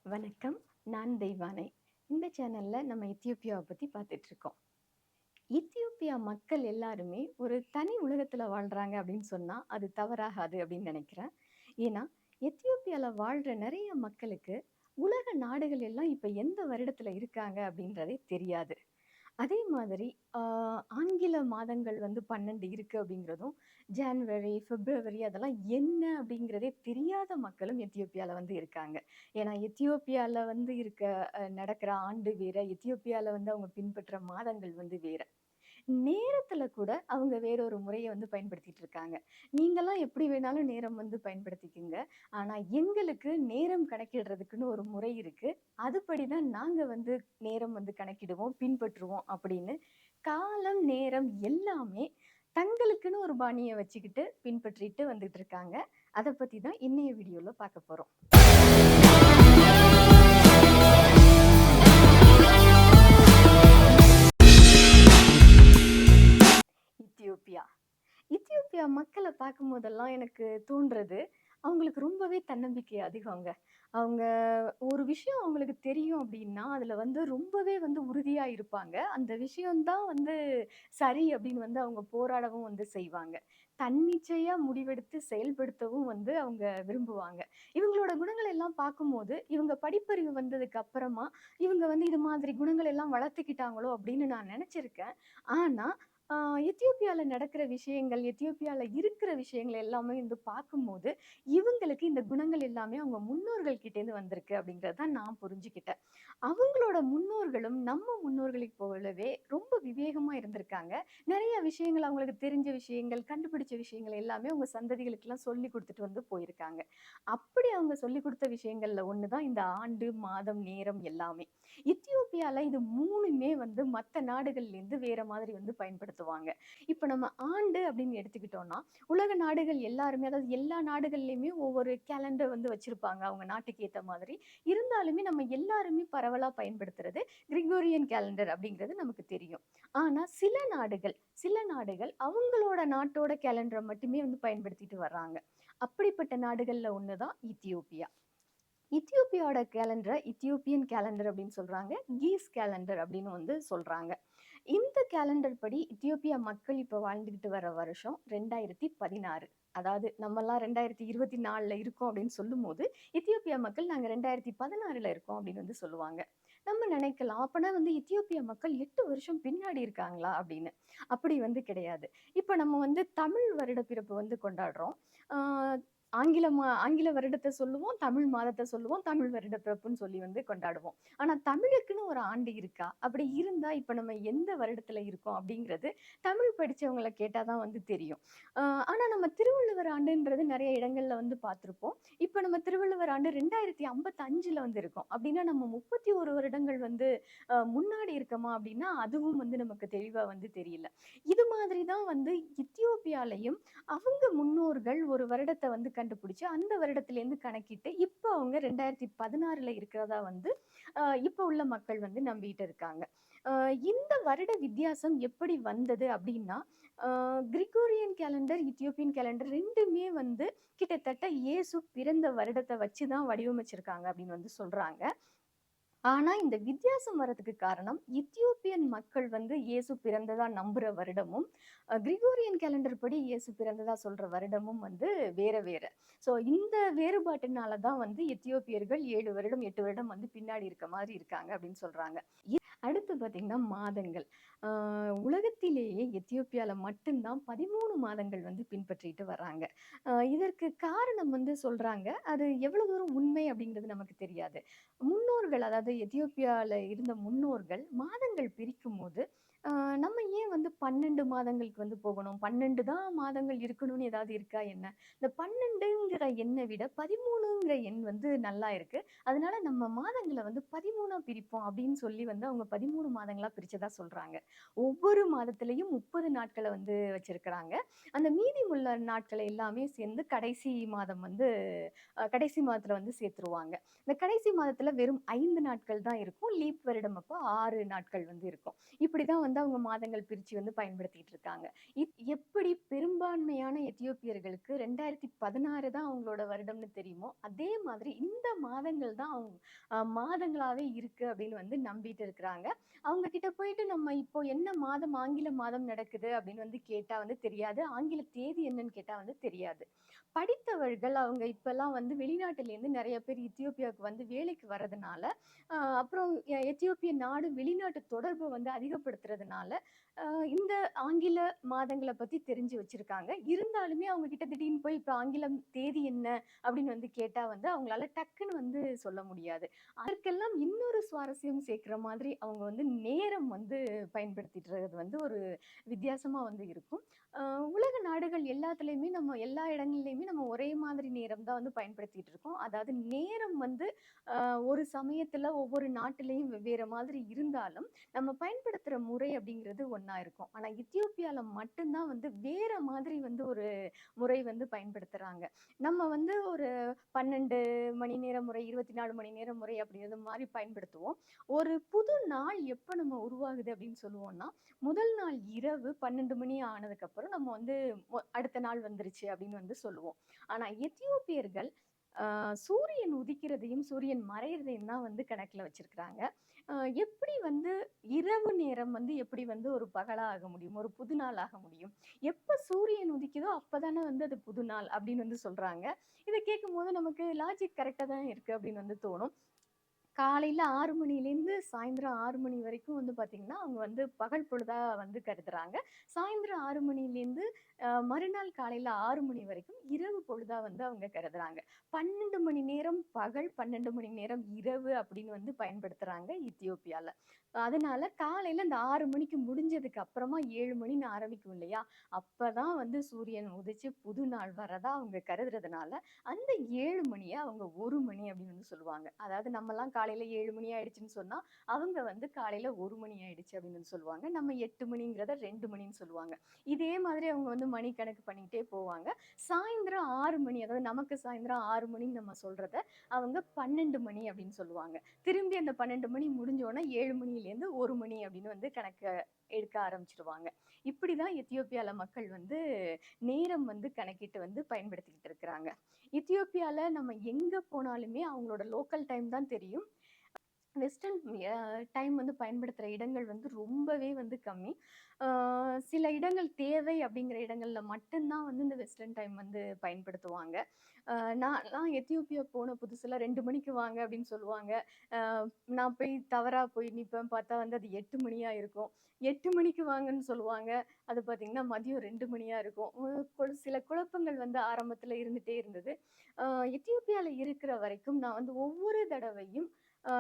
வணக்கம். நான் தெய்வானை. இந்த சேனல்ல நம்ம எத்தியோப்பியாவ பத்தி பார்த்துட்டு இருக்கோம். எத்தியோப்பியா மக்கள் எல்லாருமே ஒரு தனி உலகத்துல வாழ்றாங்க அப்படின்னு சொன்னா, அது தவறாகாது அப்படின்னு நினைக்கிறேன். ஏன்னா, எத்தியோப்பியால வாழ்ற நெறைய மக்களுக்கு, உலக நாடுகள் எல்லாம் இப்ப எந்த வருடத்துல இருக்காங்க அப்படின்றதே தெரியாது. அதே மாதிரி ஆ ஆங்கில மாதங்கள் வந்து 12 இருக்கு அப்படிங்கிறதும், ஜான்வரி, பிப்ரவரி அதெல்லாம் என்ன அப்படிங்கிறதே தெரியாத மக்களும் எத்தியோப்பியால வந்து இருக்காங்க. ஏன்னா எத்தியோப்பியால வந்து நடக்கிற ஆண்டு வேற, எத்தியோப்பியால வந்து அவங்க பின்பற்ற மாதங்கள் வந்து வேற. நேரத்துல கூட அவங்க வேற ஒரு முறைய வந்து பயன்படுத்திட்டு இருக்காங்க. நீங்கலாம் எப்படி வேணாலும் நேரம் வந்து பயன்படுத்திக்கங்க. ஆனா எங்களுக்கு நேரம் கணக்கிடுறதுக்குன்னு ஒரு முறை இருக்கு. அதுபடி தான் நாங்க வந்து நேரம் வந்து கணக்கிடுவோம், பின்பற்றுவோம் அப்படின்னு காலம், நேரம் எல்லாமே தங்களுக்குன்னு ஒரு பாணிய வச்சுக்கிட்டு பின்பற்றிட்டு வந்துட்டு இருக்காங்க. அத பத்தி தான் இன்னைய வீடியோல பார்க்க போறோம். எத்தியோப்பியா. எத்தியோப்பியா மக்கள பார்க்கும்போதெல்லாம் எனக்கு தோன்றது, அவங்களுக்கு ரொம்பவே தன்னம்பிக்கை அதிகங்க. அவங்க ஒரு விஷயம் அவங்களுக்கு தெரியும் அப்டின்னா, அதுல வந்து ரொம்பவே வந்து உறுதியா இருப்பாங்க. அந்த விஷயம் தான் வந்து சரி அப்டின்னு வந்து அவங்க போராடவும் வந்து செய்வாங்க. தன்னிச்சையா முடிவெடுத்து செயல்படுத்தவும் வந்து அவங்க விரும்புவாங்க. இவங்களோட குணங்கள் எல்லாம் பார்க்கும்போது, இவங்க படிப்பறிவு வந்ததுக்கு அப்புறமா, இவங்க வந்து இது மாதிரி குணங்கள் எல்லாம் வளர்த்துக்கிட்டாங்களோ அப்டின்னு நான் நெனச்சிருக்கேன். ஆனா, ஆ எத்தியோப்பியால நடக்கிற விஷயங்கள், எத்தியோப்பியால இருக்கிற விஷயங்கள் எல்லாமே வந்து பார்க்கும்போது, இவங்களுக்கு இந்த குணங்கள் எல்லாமே அவங்க முன்னோர்கள் கிட்டேருந்து வந்திருக்கு அப்படிங்கிறத தான் நான் புரிஞ்சுக்கிட்டேன். அவங்களோட முன்னோர்களும் நம்ம முன்னோர்களைப் போலவே ரொம்ப விவேகமா இருந்திருக்காங்க. நெறைய விஷயங்கள் அவங்களுக்கு தெரிஞ்ச விஷயங்கள், கண்டுபிடிச்ச விஷயங்கள் எல்லாமே அவங்க சந்ததிகளுக்கெல்லாம் சொல்லிக் குடுத்துட்டு வந்து போயிருக்காங்க. அப்படி அவங்க சொல்லிக் குடுத்த விஷயங்கள்ல ஒண்ணு தான் இந்த ஆண்டு, மாதம், நேரம் எல்லாமே. எத்தியோப்பியால இது 3மே வந்து மத்த நாடுகள்லேருந்து வேற மாதிரி வந்து பயன்படுத்துவாங்க. இப்ப நம்ம ஆண்டு அப்படின்னு எடுத்துக்கிட்டோம்னா, உலக நாடுகள் எல்லாருமே அதாவது எல்லா நாடுகள்லயுமே ஒவ்வொரு கேலண்டர் வந்து வச்சிருப்பாங்க. அவங்க நாட்டுக்கு ஏத்த மாதிரி. இருந்தாலுமே நம்ம எல்லாருமே பரவலா பயன்படுத்துறது கிரிகோரியன் கேலண்டர் அப்படிங்கிறது நமக்கு தெரியும். ஆனா சில நாடுகள் அவங்களோட நாட்டோட கேலண்டர மட்டுமே வந்து பயன்படுத்திட்டு வர்றாங்க. அப்படிப்பட்ட நாடுகள்ல ஒண்ணு தான் எத்தியோப்பியா. எத்தியோப்பியாவோட கேலண்டர இத்தியோப்பியன் கேலண்டர் அப்படின்னு சொல்றாங்க. கீஸ் கேலண்டர் அப்படின்னு வந்து சொல்றாங்க. இந்த கேலண்டர் படி எத்தியோப்பியா மக்கள் இப்ப வாழ்ந்துகிட்டு வர வருஷம் 2016. அதாவது நம்மலாம் 2024ல இருக்கோம் அப்படின்னு சொல்லும்போது, எத்தியோப்பியா மக்கள் நாங்க 2016ல இருக்கோம் அப்படின்னு வந்து சொல்லுவாங்க. நம்ம நினைக்கலாம், அப்பனா வந்து எத்தியோப்பியா மக்கள் 8 வருஷம் பின்னாடி இருக்காங்களா அப்படின்னு. அப்படி வந்து கிடையாது. இப்ப நம்ம வந்து தமிழ் வருடப்பிறப்பு வந்து கொண்டாடுறோம். ஆ ஆங்கில வருடத்த சொல்லுவோம், தமிழ் மாதத்த சொல்லுவோம், தமிழ் வருடப்பிறப்புன்னு சொல்லி வந்து கொண்டாடுவோம். ஆனா தமிழுக்குன்னு ஒரு ஆண்டு இருக்கா? அப்படி இருந்தா இப்ப நம்ம எந்த வருடத்துல இருக்கோம் அப்படிங்கிறது தமிழ் படிச்சவங்கள கேட்டா தான் வந்து தெரியும். அ ஆனா நம்ம திருவள்ளுவர் ஆண்டுன்றது நெறைய இடங்கள்ல வந்து பார்த்திருப்போம். இப்ப நம்ம திருவள்ளுவர் ஆண்டு 2055ல வந்து இருக்கோம். அப்படின்னா நம்ம 31 வருடங்கள் வந்து முன்னாடி இருக்கோமா அப்படின்னா, அதுவும் வந்து நமக்கு தெளிவா வந்து தெரியல. இது மாதிரி தான் வந்து எத்தியோப்பியாலயும் அவங்க முன்னோர்கள் ஒரு வருடத்த வந்து கண்டுபிடிச்சு, அந்த வருடத்திலேருந்து கணக்கிட்டு, இப்ப அவங்க 2016ல இருக்கிறதா வந்து, இப்ப உள்ள மக்கள் வந்து நம்பிட்டு இருக்காங்க. அ இந்த வருட வித்தியாசம் எப்படி வந்தது அப்படின்னா, அ கிரிகோரியன் கேலண்டர், இத்தியோப்பியன் கேலண்டர் 2மே வந்து கிட்டத்தட்ட இயேசு பிறந்த வருடத்த வச்சு தான் வடிவமைச்சிருக்காங்க அப்படின்னு வந்து சொல்றாங்க. ஆனா, இந்த வித்தியாசம் வர்றதுக்கு காரணம், எத்தியோப்பியன் மக்கள் வந்து இயேசு பிறந்ததா நம்புற வருடமும், கிரிகோரியன் கேலண்டர் படி இயேசு பிறந்ததா சொல்ற வருடமும் வந்து வேற வேற. ஸோ இந்த வேறுபாட்டுனால தான் வந்து எத்தியோப்பியர்கள் 7 வருடம், 8 வருடம் வந்து பின்னாடி இருக்க மாரி இருக்காங்க அப்படின்னு சொல்றாங்க. அடுத்து பார்த்தீங்கன்னா மாதங்கள். அ உலகத்திலேயே எத்தியோப்பியால மட்டும் தான் 13 மாதங்கள் வந்து பின்பற்றிட்டு வர்றாங்க. இதற்கு காரணம் வந்து சொல்றாங்க. அது எவ்வளவு தூரம் உண்மை அப்படிங்கிறது நமக்கு தெரியாது. முன்னோர்கள் அதாவது எத்தியோப்பியால இருந்த முன்னோர்கள் மாதங்கள் பிரிக்கும்போது, அ நம்ம ஏன் வந்து 12 மாதங்களுக்கு வந்து போகணும்? 12 தான் மாதங்கள் இருக்கணும்னு ஏதாவது இருக்கா என்ன? இந்த 12ங்கிற எண்ண விட 13ங்கிற எண் வந்து நல்லா இருக்கு. அதனால நம்ம மாதங்கள வந்து 13ஆ பிரிப்போம் அப்படின்னு சொல்லி வந்து அவங்க 13 மாதங்களா பிரிச்சதா சொல்றாங்க. ஒவ்வொரு மாதத்திலயும் 30 நாட்கள வந்து வச்சிருக்கிறாங்க. அந்த மீதி உள்ள நாட்கள எல்லாமே சேர்ந்து கடைசி மாதம் வந்து கடைசி மாதத்துல வந்து சேர்த்துருவாங்க. இந்த கடைசி மாதத்துல வெறும் 5 நாட்கள் தான் இருக்கும். லீப் வருடம் அப்போ 6 நாட்கள் வந்து இருக்கும். இப்படிதான் வந்து அவங்க மாதங்கள் பிரிச்சு வந்து பயன்படுத்திட்டு இருக்காங்க. எப்படி பெரும்பான்மையான எத்தியோப்பியர்களுக்கு 2016 தான் அவங்களோட வருடம்னு தெரியுமோ, அதே மாதிரி இந்த மாதங்கள் தான் அவங்க மாதங்களாவே இருக்கு அப்படின்னு வந்து நம்பிட்டு இருக்கிறாங்க. அவங்க கிட்ட போயிட்டு நம்ம இப்போ என்ன மாதம், ஆங்கில மாதம் நடக்குது அப்படின்னு வந்து கேட்டா வந்து தெரியாது. ஆங்கில தேதி என்னன்னு கேட்டா வந்து தெரியாது. படித்தவர்கள் அவங்க இப்பல்லாம் வந்து வெளிநாட்டிலேருந்து நெறைய பேர் எத்தியோப்பியாவுக்கு வந்து வேலைக்கு வரதுனால, அப்புறம் எத்தியோப்பிய நாடு வெளிநாட்டு தொடர்பு வந்து அதிகப்படுத்துறதுனால, அ இந்த ஆங்கில மாதங்கள பத்தி தெரிஞ்சு வச்சிருக்காங்க. இருந்தாலுமே அவங்க கிட்ட திடீர்னு போய் இப்ப ஆங்கிலம் தேதி என்ன அப்படின்னு வந்து கேட்டா வந்து அவங்களால டக்குன்னு வந்து சொல்ல முடியாது. அதற்கெல்லாம் இன்னொரு சுவாரஸ்யம் சேர்க்கிற மாதிரி அவங்க வந்து நேரம் வந்து பயன்படுத்திட்டுறது வந்து ஒரு வித்தியாசமா வந்து இருக்கும். அ உலக நாடுகள் எல்லாத்துலயுமே நம்ம எல்லா இடங்கள்லயுமே நம்ம ஒரே மாதிரி நேரம் தான் வந்து பயன்படுத்திட்டு இருக்கோம். அதாவது நேரம் வந்து ஒரு சமயத்துல ஒவ்வொரு நாட்டிலேயும் வெவ்வேறு மாதிரி இருந்தாலும், நம்ம பயன்படுத்துற முறை அப்படிங்கிறது ஒண்ணா இருக்கும். ஆனா எத்தியோப்பியால மட்டும் தான் வந்து வேற மாதிரி வந்து ஒரு முறை வந்து பயன்படுத்துறாங்க. நம்ம வந்து ஒரு 12 மணி நேர முறை, 24 மணி நேர முறை அப்படிங்கிறது மாரி பயன்படுத்துவோம். ஒரு புது நாள் எப்ப நம்ம உருவாகுது அப்படின்னு சொல்லுவோம்னா, முதல் நாள் இரவு 12 மணி ஆனதுக்கப்புறம் நம்ம வந்து அடுத்த நாள் வந்துருச்சு அப்படின்னு வந்து சொல்லுவோம். ஆனா எத்தியோப்பியர்கள் சூரியன் உதிக்கிறதையும், சூரியன் மறையறதையும் தான் வந்து கணக்குல வச்சிருக்கிறாங்க. அ எப்படி வந்து இரவு நேரம் வந்து எப்படி வந்து ஒரு பகலா ஆக முடியும்? ஒரு புது நாள் ஆக முடியும்? எப்ப சூரியன் உதிக்குதோ அப்பதானே வந்து அது புது நாள் அப்படின்னு வந்து சொல்றாங்க. இத கேட்கும்போது நமக்கு லாஜிக் கரெக்ட்டா தான் இருக்கு அப்படின்னு வந்து தோணும். காலையில 6 மணிலேருந்து சாயந்திரம் 6 மணி வரைக்கும் வந்து பார்த்தீங்கன்னா, அவங்க வந்து பகல் பொழுதா வந்து கருதுறாங்க. சாயந்திரம் 6 மணிலேருந்து மறுநாள் காலையில 6 மணி வரைக்கும் இரவு பொழுதா வந்து அவங்க கருதுறாங்க. 12 மணி நேரம் பகல், 12 மணி நேரம் இரவு அப்படின்னு வந்து பயன்படுத்துறாங்க எத்தியோப்பியால. அதனால காலையில இந்த 6 மணிக்கு முடிஞ்சதுக்கு அப்புறமா 7 மணின்னு ஆரம்பிக்கும் இல்லையா? அப்பதான் வந்து சூரியன் உதிச்சு புது நாள் வரதா அவங்க கருதுறதுனால, அந்த 7 மணிய அவங்க 1 மணி அப்படின்னு வந்து சொல்லுவாங்க. அதாவது நம்மலாம் காலையில 7 மணி ஆயிடுச்சுன்னு சொன்னா, அவங்க வந்து காலையில 1 மணி ஆயிடுச்சு அப்படின்னு வந்து சொல்லுவாங்க. நம்ம 8 மணிங்கிறத 2 மணின்னு சொல்லுவாங்க. இதே மாதிரி அவங்க வந்து மணி கணக்கு பண்ணிக்கிட்டே போவாங்க. சாயந்திரம் 6 மணி அதாவது நமக்கு சாயந்திரம் 6 மணின்னு நம்ம சொல்றத, அவங்க 12 மணி அப்படின்னு சொல்லுவாங்க. திரும்பி அந்த 12 மணி முடிஞ்சோனே 7 மணிலேருந்து 1 மணி அப்படின்னு வந்து கணக்க எடுக்க ஆரம்பிச்சுருவாங்க. இப்படிதான் எத்தியோப்பியால மக்கள் வந்து நேரம் வந்து கணக்கிட்டு வந்து பயன்படுத்திக்கிட்டு இருக்கிறாங்க. எத்தியோப்பியால நம்ம எங்க போனாலுமே அவங்களோட லோக்கல் டைம் தான் தெரியும். வெஸ்டர்ன் டைம் வந்து பயன்படுத்துற இடங்கள் வந்து ரொம்பவே வந்து கம்மி. ஆ சில இடங்கள் தேவை அப்படிங்கிற இடங்கள்ல மட்டும் தான் வந்து இந்த வெஸ்டர்ன் டைம் வந்து பயன்படுத்துவாங்க. நான்லாம் எத்தியோப்பியா போன புதுசுல 2 மணிக்கு வாங்க அப்படின்னு சொல்லுவாங்க. அ நான் போய் தவறா போய் நிப்பேன். பார்த்தா வந்து அது 8 மணியா இருக்கும். 8 மணிக்கு வாங்கன்னு சொல்லுவாங்க. அது பார்த்தீங்கன்னா, மதியம் 2 மணியா இருக்கும். சில குழப்பங்கள் வந்து ஆரம்பத்துல இருந்துட்டே இருந்தது. அ எத்தியோப்பியால இருக்கிற வரைக்கும் நான் வந்து ஒவ்வொரு தடவையும் ஆ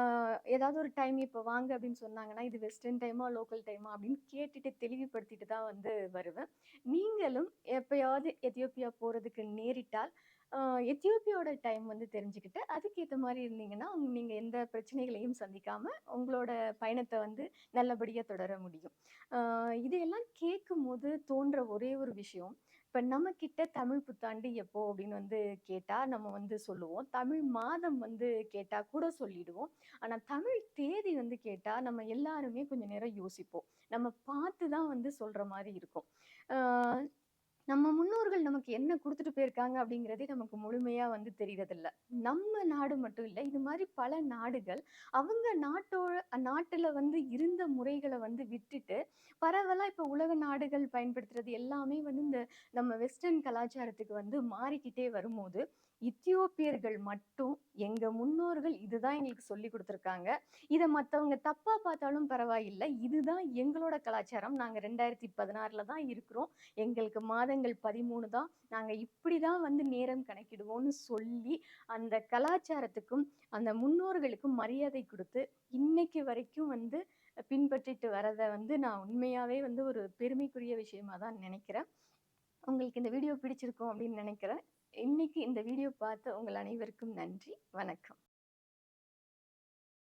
ஏதாவது ஒரு டைம் இப்ப வாங்க அப்படின்னு சொன்னாங்கன்னா, இது வெஸ்டர்ன் டைமா, லோக்கல் டைமா அப்படின்னு கேட்டுட்டு தெளிவுபடுத்திட்டு தான் வந்து வருவேன். நீங்களும் எப்பயாவது எத்தியோப்பியா போறதுக்கு நேரிட்டால், ஆ எத்தியோப்பியாவோட டைம் வந்து தெரிஞ்சுக்கிட்டு, அதுக்கேத்த மாரி இருந்தீங்கன்னா, நீங்க எந்த பிரச்சனைகளையும் சந்திக்காம, உங்களோட பயணத்த வந்து நல்லபடியா தொடர முடியும். ஆ இதையெல்லாம் கேட்கும்போது தோன்ற ஒரே ஒரு விஷயம், இப்ப நம்மகிட்ட தமிழ் புத்தாண்டு எப்போ அப்படின்னு வந்து கேட்டா, நம்ம வந்து சொல்லுவோம். தமிழ் மாதம் வந்து கேட்டா கூட சொல்லிடுவோம். ஆனா தமிழ் தேதி வந்து கேட்டா, நம்ம எல்லாருமே கொஞ்ச நேரம் யோசிப்போம். நம்ம பார்த்து தான் வந்து சொல்ற மாரி இருக்கும். ஆ நம்ம முன்னோர்கள் நமக்கு என்ன குடுத்துட்டு போயிருக்காங்க அப்படிங்கிறதே நமக்கு முழுமையா வந்து தெரியறதில்ல. நம்ம நாடு மட்டும் இல்ல. இது மாரி பல நாடுகள் அவங்க நாட்டுல வந்து இருந்த முறைகள வந்து விட்டுட்டு, பரவலா இப்ப உலக நாடுகள் பயன்படுத்துறது எல்லாமே வந்து இந்த நம்ம வெஸ்டர்ன் கலாச்சாரத்துக்கு வந்து மாறிக்கிட்டே வரும்போது, எத்தியோப்பியர்கள் மட்டும் எங்க முன்னோர்கள் இதுதான் எங்களுக்கு சொல்லிக் குடுத்துருக்காங்க. இத மத்தவங்க தப்பா பார்த்தாலும் பரவாயில்ல. இதுதான் எங்களோட கலாச்சாரம். நாங்க 2016ல தான் இருக்கிறோம். எங்களுக்கு மாதங்கள் 13 தான். நாங்க இப்படிதான் வந்து நேரம் கணக்கிடுவோம்னு சொல்லி, அந்த கலாச்சாரத்துக்கும், அந்த முன்னோர்களுக்கும் மரியாதை குடுத்து, இன்னைக்கு வரைக்கும் வந்து பின்பற்றிட்டு வரத வந்து நான் உண்மையாவே வந்து ஒரு பெருமைக்குரிய விஷயமா தான் நெனைக்கிறேன். உங்களுக்கு இந்த வீடியோ பிடிச்சிருக்கும் அப்படின்னு நெனைக்கிறேன். இன்னைக்கு இந்த வீடியோ பார்த்த உங்கள் அனைவருக்கும் நன்றி. வணக்கம்.